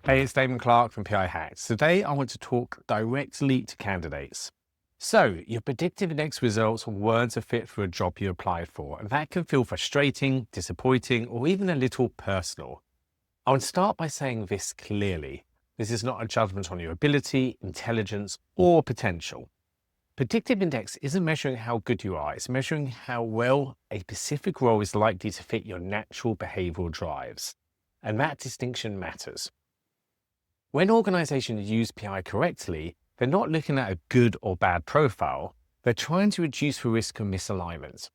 Hey, it's Damon Clark from PI Hacks. Today, I want to talk directly to candidates. So, your predictive index results weren't a fit for a job you applied for, and that can feel frustrating, disappointing, or even a little personal. I would start by saying this clearly. This is not a judgment on your ability, intelligence, or potential. Predictive index isn't measuring how good you are, it's measuring how well a specific role is likely to fit your natural behavioral drives. And that distinction matters. When organizations use PI correctly, they're not looking at a good or bad profile, they're trying to reduce the risk of misalignment.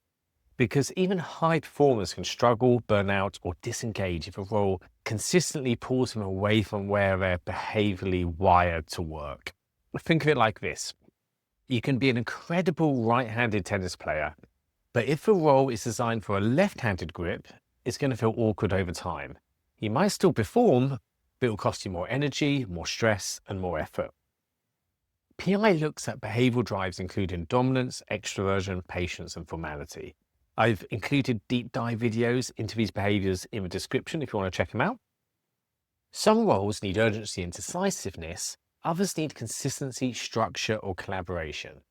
Because even high performers can struggle, burn out, or disengage if a role consistently pulls them away from where they're behaviorally wired to work. Think of it like this. You can be an incredible right-handed tennis player, but if the role is designed for a left-handed grip, it's going to feel awkward over time. You might still perform, but it will cost you more energy, more stress, and more effort. PI looks at behavioral drives including dominance, extroversion, patience, and formality. I've included deep dive videos into these behaviors in the description if you want to check them out. Some roles need urgency and decisiveness, others need consistency, structure, or collaboration.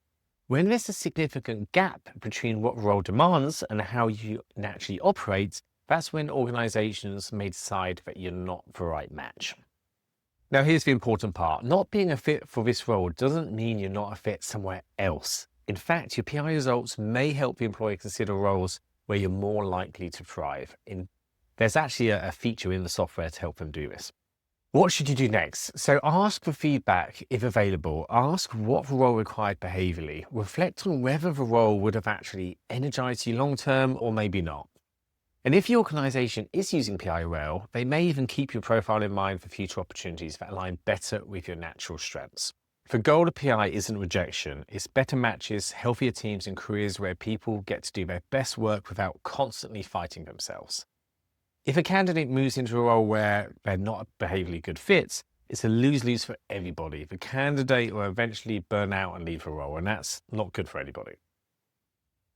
When there's a significant gap between what role demands and how you naturally operate, that's when organizations may decide that you're not the right match. Now, here's the important part. Not being a fit for this role doesn't mean you're not a fit somewhere else. In fact, your PI results may help the employer consider roles where you're more likely to thrive. There's actually a feature in the software to help them do this. What should you do next? So ask for feedback if available. Ask what the role required behaviorally. Reflect on whether the role would have actually energized you long-term or maybe not. And if your organization is using PI well, they may even keep your profile in mind for future opportunities that align better with your natural strengths. The goal of PI isn't rejection, it's better matches, healthier teams, and careers where people get to do their best work without constantly fighting themselves. If a candidate moves into a role where they're not a behaviorally good fit, it's a lose-lose for everybody. The candidate will eventually burn out and leave the role, and that's not good for anybody.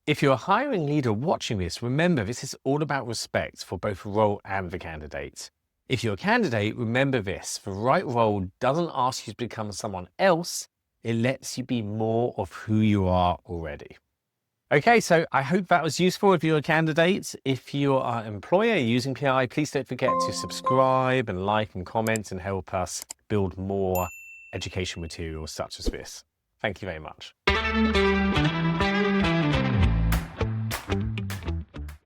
If you're a hiring leader watching this, remember this is all about respect for both the role and the candidate. If you're a candidate, remember this, the right role doesn't ask you to become someone else, it lets you be more of who you are already. Okay, so I hope that was useful if you're a candidate. If you are an employer using PI, please don't forget to subscribe and like and comment and help us build more education materials such as this. Thank you very much.